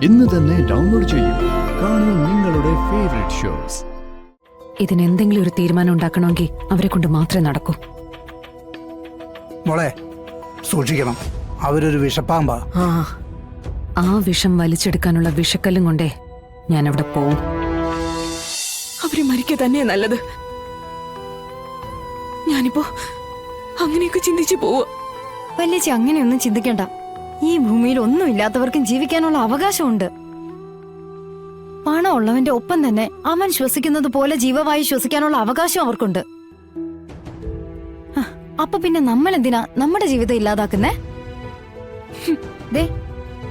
ഇന്ന് തന്നെ ഡൗൺലോഡ് ചെയ്യൂ. കാണൂ നിങ്ങളുടെ ഫേവറേറ്റ് ഷോസ്. ഇതിനെന്തെങ്കിലും ഒരു തീരുമാനം ഉണ്ടാക്കണമെങ്കിൽ അവരെ കൊണ്ട് മാത്രമേ നടക്കൂ. മോളെ സൂക്ഷിക്കണം, അവരൊരു വിഷപ്പാമ്പാ. ആ വിഷം വലിച്ചെടുക്കാനുള്ള വിഷക്കല്ലും കൊണ്ടേ ഞാൻ അവിടെ പോവും. അവര് മരിക്കുക തന്നെയാ നല്ലത്. ഞാനിപ്പോ അങ്ങനെയൊക്കെ ചിന്തിച്ചു പോവുക. വല്യച്ചി അങ്ങനെയൊന്നും ചിന്തിക്കണ്ട. ഈ ഭൂമിയിൽ ഒന്നുമില്ലാത്തവർക്കും ജീവിക്കാനുള്ള അവകാശമുണ്ട്. പണം ഉള്ളവന്റെ ഒപ്പം തന്നെ അവൻ ശ്വസിക്കുന്നത് പോലെ ജീവവായു ശ്വസിക്കാനുള്ള അവകാശം അവർക്കുണ്ട്. അപ്പൊ പിന്നെ നമ്മൾ എന്തിനാ നമ്മുടെ ജീവിതം ഇല്ലാതാക്കുന്നേ? ദേ,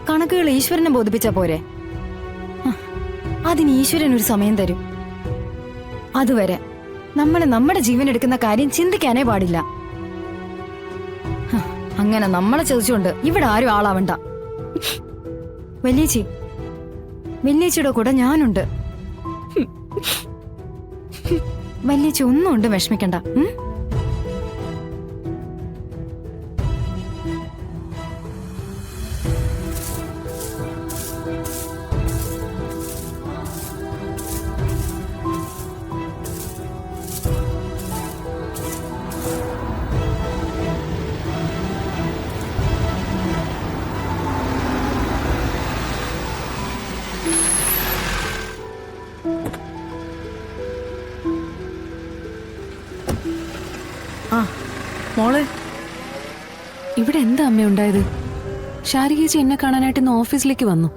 കണക്കുകൾ ഈശ്വരനെ ബോധിപ്പിച്ചാ പോരെ? അതിന് ഈശ്വരൻ ഒരു സമയം തരും. അതുവരെ നമ്മൾ നമ്മുടെ ജീവൻ എടുക്കുന്ന കാര്യം ചിന്തിക്കാനേ പാടില്ല. അങ്ങനെ നമ്മളെ ചതിച്ചുകൊണ്ട് ഇവിടെ ആരും ആളാവണ്ട. വല്യേച്ചിയുടെ കൂടെ ഞാനുണ്ട്. വല്യേച്ചി ഒന്നും ഉണ്ട് വിഷമിക്കണ്ട. മോളെ, ഇവിടെ എന്താ അമ്മ ഉണ്ടായത്? ശാരികേച്ചി എന്നെ കാണാനായിട്ട് ഇന്ന് ഓഫീസിലേക്ക് വന്നു.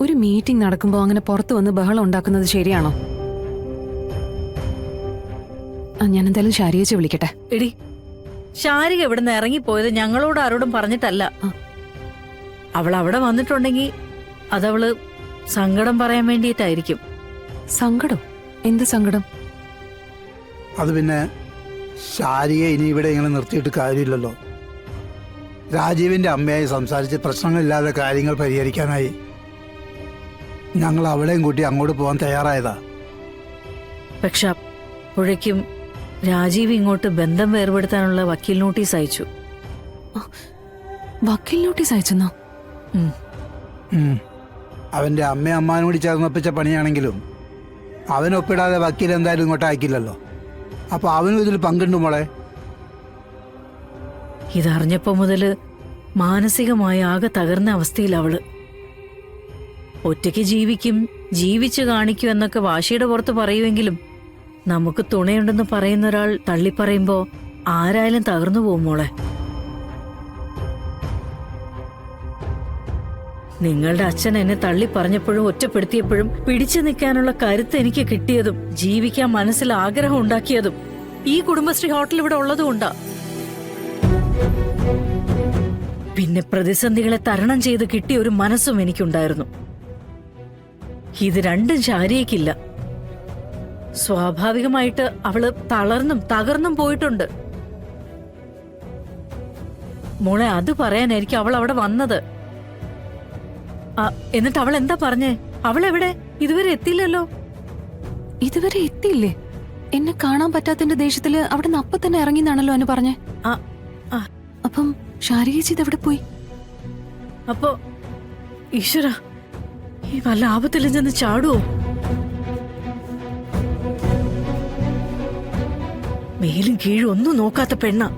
ഒരു മീറ്റിംഗ് നടക്കുമ്പോ അങ്ങനെ പുറത്തു വന്ന് ബഹളം ഉണ്ടാക്കുന്നത് ശരിയാണോ? ഞാൻ എന്തായാലും ശാരികേച്ചി വിളിക്കട്ടെ. എടി, ശാരിക ഇവിടുന്ന് ഇറങ്ങിപ്പോയത് ഞങ്ങളോട് ആരോടും പറഞ്ഞിട്ടല്ല. അവൾ അവിടെ വന്നിട്ടുണ്ടെങ്കിൽ അതവള് സങ്കടം പറയാൻ വേണ്ടിയിട്ടായിരിക്കും. സങ്കടം? എന്ത് സങ്കടം? അത് പിന്നെ ശാരിയെ ഇനി ഇവിടെ ഇങ്ങനെ നിർത്തിയിട്ട് കാര്യമില്ലല്ലോ. രാജീവിന്റെ അമ്മയായി സംസാരിച്ച് പ്രശ്നങ്ങളില്ലാതെ കാര്യങ്ങൾ പരിഹരിക്കാനായി ഞങ്ങൾ അവളെയും കൂട്ടി അങ്ങോട്ട് പോകാൻ തയ്യാറായതാ. പക്ഷെ അപ്പോഴേക്കും രാജീവ് ഇങ്ങോട്ട് ബന്ധം വേർപെടുത്താനുള്ള വക്കീൽ നോട്ടീസ് അയച്ചു. വക്കീൽ നോട്ടീസ് അയച്ചെന്നോ? അവന്റെ അമ്മയും അമ്മാനും കൂടി ചേർന്നൊപ്പിച്ച പണിയാണെങ്കിലും അവനൊപ്പിടാതെ വക്കീൽ എന്തായാലും ഇങ്ങോട്ട് അയക്കില്ലല്ലോ. അപ്പൊ അവനും ഇതിൽ പങ്കുണ്ട് മോളെ. ഇതറിഞ്ഞപ്പോ മുതല് മാനസികമായി ആകെ തകർന്ന അവസ്ഥയിൽ അവള്. ഒറ്റയ്ക്ക് ജീവിക്കും, ജീവിച്ചു കാണിക്കും എന്നൊക്കെ വാശിയുടെ പുറത്ത് പറയുമെങ്കിലും നമുക്ക് തുണയുണ്ടെന്ന് പറയുന്ന ഒരാൾ തള്ളിപ്പറയുമ്പോ ആരായാലും തകർന്നു പോകും മോളെ. നിങ്ങളുടെ അച്ഛൻ എന്നെ തള്ളി പറഞ്ഞപ്പോഴും ഒറ്റപ്പെടുത്തിയപ്പോഴും പിടിച്ചു നിൽക്കാനുള്ള കരുത്ത് എനിക്ക് കിട്ടിയതും ജീവിക്കാൻ മനസ്സിൽ ആഗ്രഹം ഉണ്ടാക്കിയതും ഈ കുടുംബശ്രീ ഹോട്ടൽ ഇവിടെ ഉള്ളതുകൊണ്ടാ. പിന്നെ പ്രതിസന്ധികളെ തരണം ചെയ്ത് കിട്ടിയ ഒരു മനസ്സും എനിക്കുണ്ടായിരുന്നു. ഇത് രണ്ടും ശാരികയ്ക്കില്ല. സ്വാഭാവികമായിട്ട് അവള് തളർന്നും തകർന്നും പോയിട്ടുണ്ട് മോളെ. അത് പറയാനായിരിക്കും അവൾ അവിടെ വന്നത്. എന്നിട്ട് അവൾ എന്താ പറഞ്ഞേ? അവളെവിടെ? ഇതുവരെ എത്തിയില്ലല്ലോ. ഇതുവരെ എത്തിയില്ലേ? എന്നെ കാണാൻ പറ്റാത്തതിന്റെ ദേഷ്യത്തില് അവിടെ നിന്ന് അപ്പൊ തന്നെ ഇറങ്ങിന്നാണല്ലോ അനു പറഞ്ഞേ. അപ്പം ശാരികേച്ചി ഇതെവിടെ പോയി? അപ്പോ ഈശ്വര, ഈ വല്ല ആപത്തിലും ചെന്ന് ചാടുവോ? മേലും കീഴും ഒന്നും നോക്കാത്ത പെണ്ണ.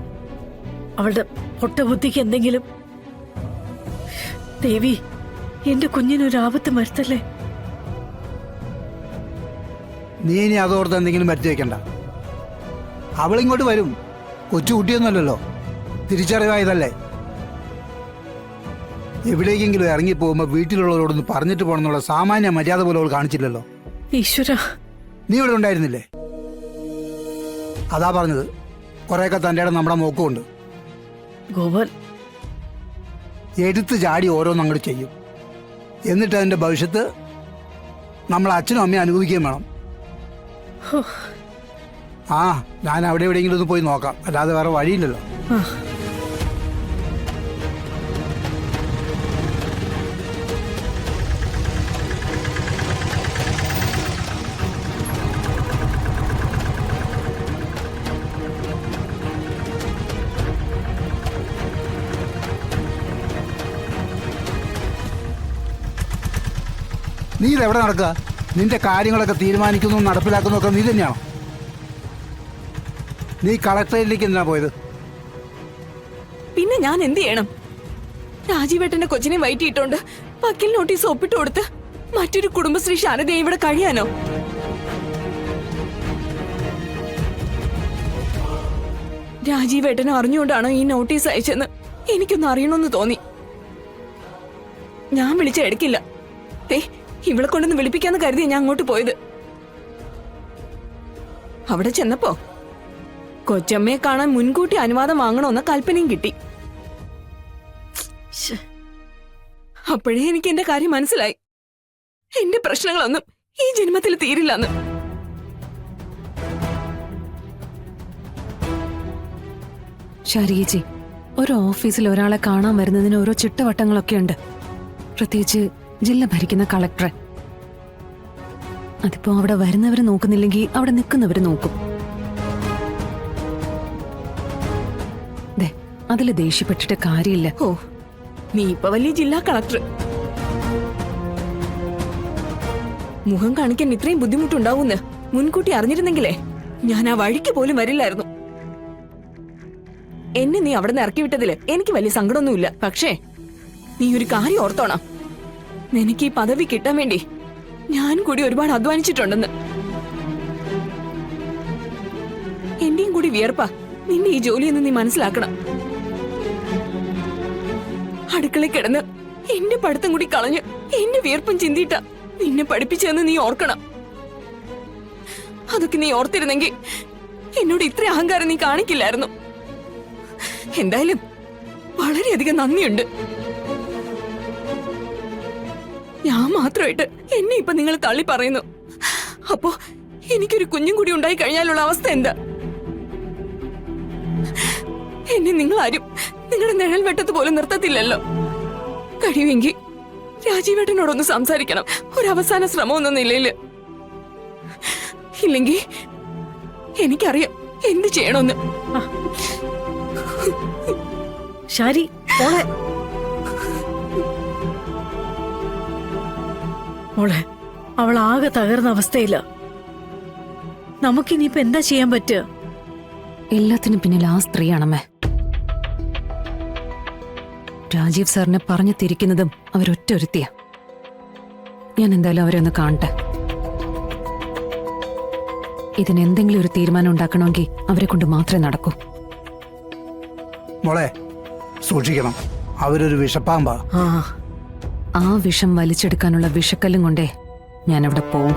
അവളുടെ പൊട്ടബുദ്ധിക്ക് എന്തെങ്കിലും. ദേവി, എന്റെ കുഞ്ഞിനൊരു ആപത്ത് വരുത്തല്ലേ. നീ ഇനി അതോർത്ത് എന്തെങ്കിലും വരുത്തി വെക്കണ്ട. അവളിങ്ങോട്ട് വരും. കൊച്ചു കുട്ടിയൊന്നുമല്ലല്ലോ, തിരിച്ചറിവായതല്ലേ. എവിടേക്കെങ്കിലും ഇറങ്ങിപ്പോകുമ്പോ വീട്ടിലുള്ളവരോടൊന്ന് പറഞ്ഞിട്ട് പോകണമെന്നുള്ള സാമാന്യ മര്യാദ പോലും അവൾ കാണിച്ചില്ലല്ലോ. ഈശ്വര, നീ ഇവിടെ ഉണ്ടായിരുന്നില്ലേ? അതാ പറഞ്ഞത്, കുറെയൊക്കെ തൻ്റെ ഇടം നമ്മുടെ മോക്കുമുണ്ട്. ഗോപാൽ, എടുത്ത് ചാടി ഓരോന്നും അങ്ങോട്ട് ചെയ്യും. എന്നിട്ട് അതിന്റെ ഭവിഷ്യത്ത് നമ്മൾ അച്ഛനും അമ്മയും അനുഭവിക്കുകയും വേണം. ഞാൻ അവിടെ എവിടെയെങ്കിലും ഒന്ന് പോയി നോക്കാം, അല്ലാതെ വേറെ വഴിയില്ലല്ലോ. നീ ഇതെവിടെ നടക്കുക? നിന്റെ കാര്യങ്ങളൊക്കെ തീരുമാനിക്കുന്നു നടപ്പിലാക്കുന്നു ഒക്കെ നീ തന്നെയാണോ? നീ കളക്ടറേറ്റിലേക്ക് എന്തിനാ പോയത്? പിന്നെ ഞാൻ എന്ത് ചെയ്യണം? രാജീവേട്ടന്റെ കൊച്ചിനെ വയറ്റിയിട്ടോണ്ട് വക്കീൽ നോട്ടീസ് ഒപ്പിട്ട് കൊടുത്ത് മറ്റൊരു കുടുംബശ്രീ ശാരദയെ ഇവിടെ കഴിയാനോ? രാജീവേട്ടനെ അറിഞ്ഞുകൊണ്ടാണോ ഈ നോട്ടീസ് അയച്ചെന്ന് എനിക്കൊന്ന് അറിയണമെന്ന് തോന്നി. ഞാൻ വിളിച്ച എടുക്കില്ല. ഇവളെ കൊണ്ടൊന്ന് വിളിപ്പിക്കാന്ന് കരുതിയാ ഞാൻ അങ്ങോട്ട് പോയത്. അവിടെ ചെന്നപ്പോ കൊച്ചമ്മയെ കാണാൻ മുൻകൂട്ടി അനുവാദം വാങ്ങണമെന്ന കൽപ്പനയും കിട്ടി. അപ്പോഴേ എനിക്ക് എന്റെ കാര്യം മനസ്സിലായി. എന്റെ പ്രശ്നങ്ങളൊന്നും ഈ ജന്മത്തിൽ തീരില്ലെന്ന്. ശാരികേച്ചി, ഒരു ഓഫീസിൽ ഒരാളെ കാണാൻ വരുന്നതിന് ഓരോ ചിട്ടവട്ടങ്ങളൊക്കെ ഉണ്ട്. പ്രത്യേകിച്ച് ജില്ല ഭരിക്കുന്ന കളക്ടറെ. അതിപ്പോ അവിടെ വരുന്നവര് നോക്കുന്നില്ലെങ്കിൽ അവിടെ നിൽക്കുന്നവര് നോക്കും. അതില് ദേഷ്യപ്പെട്ടിട്ട് കാര്യമില്ല. ഓ, നീ ഇപ്പൊ വലിയ ജില്ലാ കളക്ടർ. മുഖം കാണിക്കാൻ ഇത്രയും ബുദ്ധിമുട്ടുണ്ടാവുന്ന് മുൻകൂട്ടി അറിഞ്ഞിരുന്നെങ്കിലേ ഞാൻ ആ വഴിക്ക് പോലും വരില്ലായിരുന്നു. എന്നെ നീ അവിടെ നിന്ന് ഇറക്കി വിട്ടതില് എനിക്ക് വലിയ സങ്കടമൊന്നുമില്ല. പക്ഷേ നീ ഒരു കാര്യം ഓർത്തോണം, നിനക്ക് ഈ പദവി കിട്ടാൻ വേണ്ടി ഞാൻ കൂടി ഒരുപാട് അധ്വാനിച്ചിട്ടുണ്ടെന്ന്. എന്റെയും കൂടി വിയർപ്പാ നിന്റെ ഈ ജോലിയെന്ന് നീ മനസ്സിലാക്കണം. അടുക്കളയിൽ കിടന്ന് എന്റെ പഠിത്തം കൂടി കളഞ്ഞ് എന്റെ വിയർപ്പും ചിന്തിയിട്ട നിന്നെ പഠിപ്പിച്ചതെന്ന് നീ ഓർക്കണം. അതൊക്കെ നീ ഓർത്തിരുന്നെങ്കിൽ എന്നോട് ഇത്ര അഹങ്കാരം നീ കാണിക്കില്ലായിരുന്നു. എന്തായാലും വളരെയധികം നന്ദിയുണ്ട്. ഞാൻ മാത്രമായിട്ട് എന്നെ ഇപ്പൊ നിങ്ങൾ തള്ളി പറയുന്നു. അപ്പോ എനിക്കൊരു കുഞ്ഞും കൂടി ഉണ്ടായി കഴിഞ്ഞാലുള്ള അവസ്ഥ എന്താ? എന്നെ നിങ്ങളാരും നിങ്ങളുടെ നിഴൽ വെട്ടത്ത് പോലും നിർത്തത്തില്ലല്ലോ. കഴിയുമെങ്കിൽ രാജീവേട്ടനോടൊന്ന് സംസാരിക്കണം, ഒരു അവസാന ശ്രമം എന്ന നിലയില്. ഇല്ലെങ്കിൽ എനിക്കറിയാം എന്ത് ചെയ്യണമെന്ന്. ശാരി, മോളെ മോളെ അവൾ ആകെ തകർന്ന അവസ്ഥയില്ല. നമുക്കിനിയിപ്പോ എന്താ ചെയ്യാൻ പറ്റുക? എല്ലാത്തിനും പിന്നിൽ ആ സ്ത്രീയാണമ്മേ. രാജീവ് സാറിനെ പറഞ്ഞു തിരിക്കുന്നതും അവരൊറ്റൊരുത്തിയ. ഞാൻ എന്തായാലും അവരെ ഒന്ന് കാണട്ടെ. ഇതിനെന്തെങ്കിലും ഒരു തീരുമാനം ഉണ്ടാക്കണമെങ്കിൽ അവരെ കൊണ്ട് മാത്രമേ നടക്കൂ. മോളെ സൂക്ഷിക്കണം, അവരൊരു വിഷപ്പാമ്പാ. ആ വിഷം വലിച്ചെടുക്കാനുള്ള വിഷക്കല്ലും കൊണ്ടേ ഞാനവിടെ പോവും.